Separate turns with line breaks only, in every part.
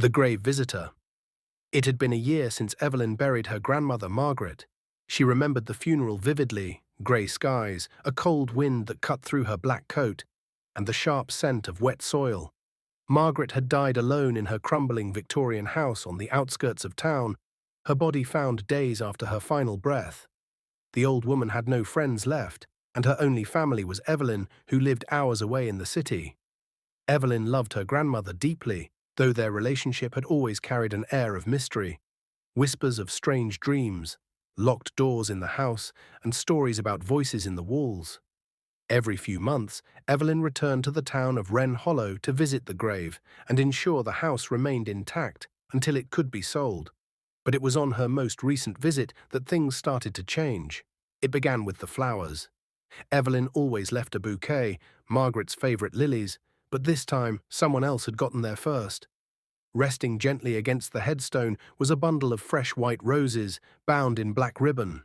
The Grave Visitor. It had been a year since Evelyn buried her grandmother Margaret. She remembered the funeral vividly: grey skies, a cold wind that cut through her black coat, and the sharp scent of wet soil. Margaret had died alone in her crumbling Victorian house on the outskirts of town, her body found days after her final breath. The old woman had no friends left, and her only family was Evelyn, who lived hours away in the city. Evelyn loved her grandmother deeply, though their relationship had always carried an air of mystery. Whispers of strange dreams, locked doors in the house, and stories about voices in the walls. Every few months, Evelyn returned to the town of Wren Hollow to visit the grave and ensure the house remained intact until it could be sold. But it was on her most recent visit that things started to change. It began with the flowers. Evelyn always left a bouquet, Margaret's favourite lilies, but this time someone else had gotten there first. Resting gently against the headstone was a bundle of fresh white roses, bound in black ribbon.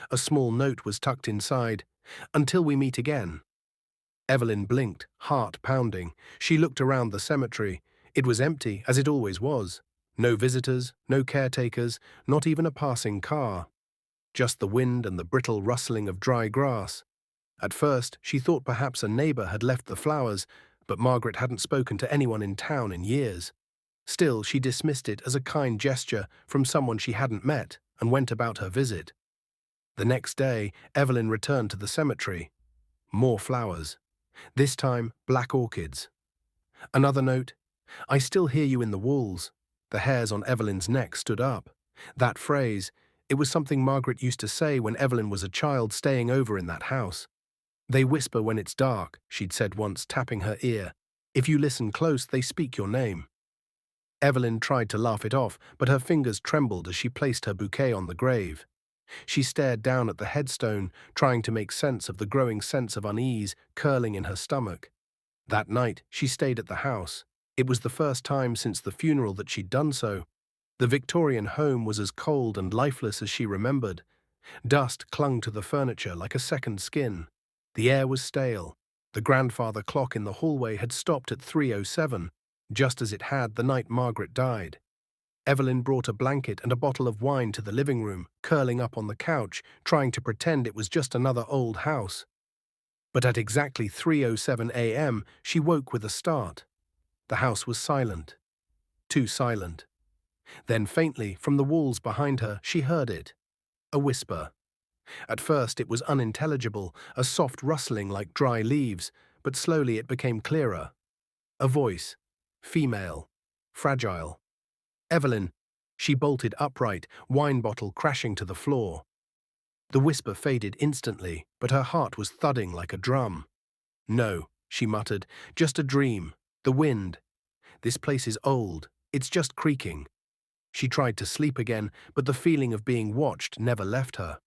A small note was tucked inside: "Until we meet again." Evelyn blinked, heart pounding. She looked around the cemetery. It was empty, as it always was. No visitors, no caretakers, not even a passing car. Just the wind and the brittle rustling of dry grass. At first, she thought perhaps a neighbour had left the flowers, but Margaret hadn't spoken to anyone in town in years. Still, she dismissed it as a kind gesture from someone she hadn't met and went about her visit. The next day, Evelyn returned to the cemetery. More flowers. This time, black orchids. Another note: "I still hear you in the walls." The hairs on Evelyn's neck stood up. That phrase, it was something Margaret used to say when Evelyn was a child staying over in that house. "They whisper when it's dark," she'd said once, tapping her ear. "If you listen close, they speak your name." Evelyn tried to laugh it off, but her fingers trembled as she placed her bouquet on the grave. She stared down at the headstone, trying to make sense of the growing sense of unease curling in her stomach. That night, she stayed at the house. It was the first time since the funeral that she'd done so. The Victorian home was as cold and lifeless as she remembered. Dust clung to the furniture like a second skin. The air was stale. The grandfather clock in the hallway had stopped at 3:07, just as it had the night Margaret died. Evelyn brought a blanket and a bottle of wine to the living room, curling up on the couch, trying to pretend it was just another old house. But at exactly 3:07 a.m., she woke with a start. The house was silent. Too silent. Then faintly, from the walls behind her, she heard it. A whisper. At first it was unintelligible, a soft rustling like dry leaves, but slowly it became clearer. A voice. Female. Fragile. "Evelyn." She bolted upright, wine bottle crashing to the floor. The whisper faded instantly, but her heart was thudding like a drum. "No," she muttered, "just a dream. The wind. This place is old. It's just creaking." She tried to sleep again, but the feeling of being watched never left her.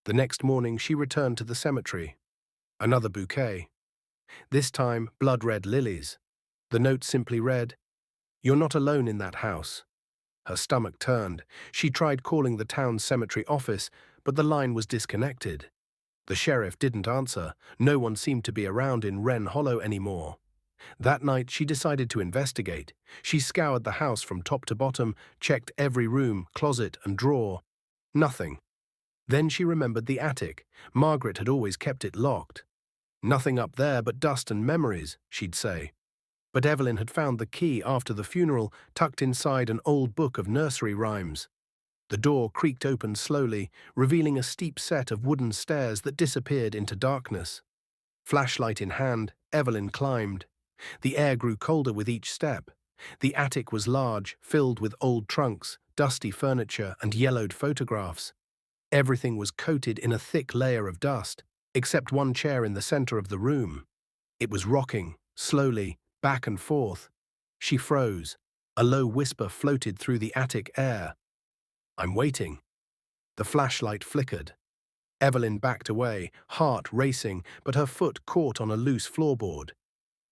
The next morning she returned to the cemetery. Another bouquet. This time blood-red lilies. The note simply read, "You're not alone in that house." Her stomach turned. She tried calling the town cemetery office, but the line was disconnected. The sheriff didn't answer. No one seemed to be around in Wren Hollow anymore. That night she decided to investigate. She scoured the house from top to bottom, checked every room, closet, and drawer. Nothing. Then she remembered the attic. Margaret had always kept it locked. "Nothing up there but dust and memories," she'd say. But Evelyn had found the key after the funeral, tucked inside an old book of nursery rhymes. The door creaked open slowly, revealing a steep set of wooden stairs that disappeared into darkness. Flashlight in hand, Evelyn climbed. The air grew colder with each step. The attic was large, filled with old trunks, dusty furniture, and yellowed photographs. Everything was coated in a thick layer of dust, except one chair in the center of the room. It was rocking, slowly, back and forth. She froze. A low whisper floated through the attic air. "I'm waiting." The flashlight flickered. Evelyn backed away, heart racing, but her foot caught on a loose floorboard.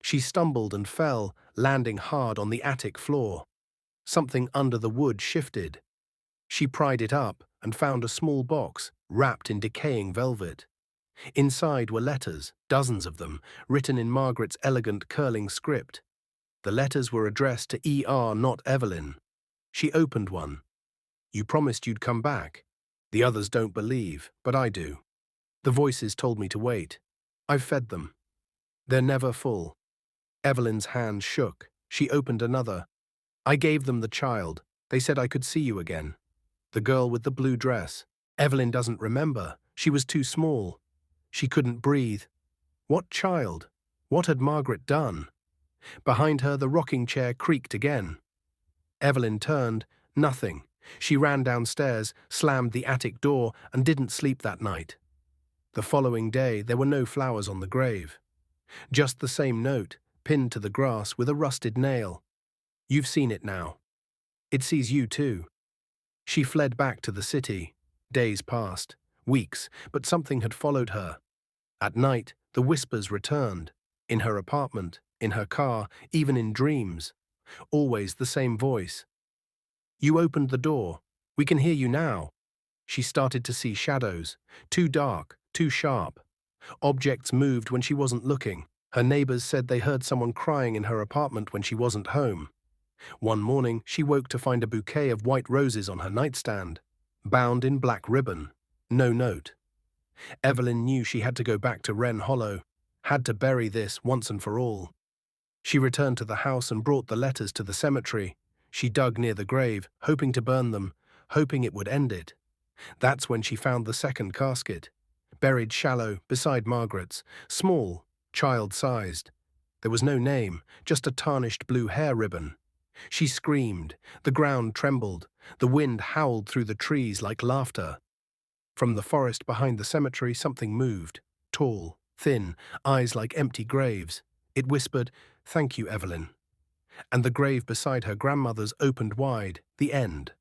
She stumbled and fell, landing hard on the attic floor. Something under the wood shifted. She pried it up and found a small box, wrapped in decaying velvet. Inside were letters, dozens of them, written in Margaret's elegant curling script. The letters were addressed to ER, not Evelyn. She opened one. You promised you'd come back. The others don't believe, but I do. The voices told me to wait. I've fed them. They're never full. Evelyn's hand shook. She opened another. I gave them the child. They said I could see you again. The girl with the blue dress. Evelyn doesn't remember. She was too small. She couldn't breathe. What child? What had Margaret done? Behind her, the rocking chair creaked again. Evelyn turned. Nothing. She ran downstairs, slammed the attic door, and didn't sleep that night. The following day, there were no flowers on the grave. Just the same note, pinned to the grass with a rusted nail. You've seen it now. It sees you too. She fled back to the city. Days passed, weeks, but something had followed her. At night, the whispers returned. In her apartment, in her car, even in dreams. Always the same voice. You opened the door. We can hear you now. She started to see shadows, too dark, too sharp. Objects moved when she wasn't looking. Her neighbors said they heard someone crying in her apartment when she wasn't home. One morning, she woke to find a bouquet of white roses on her nightstand, bound in black ribbon. No note. Evelyn knew she had to go back to Wren Hollow, had to bury this once and for all. She returned to the house and brought the letters to the cemetery. She dug near the grave, hoping to burn them, hoping it would end it. That's when she found the second casket, buried shallow beside Margaret's, small, child-sized. There was no name, just a tarnished blue hair ribbon. She screamed. The ground trembled. The wind howled through the trees like laughter. From the forest behind the cemetery, something moved. Tall, thin, eyes like empty graves. It whispered, "Thank you, Evelyn." And the grave beside her grandmother's opened wide. The end.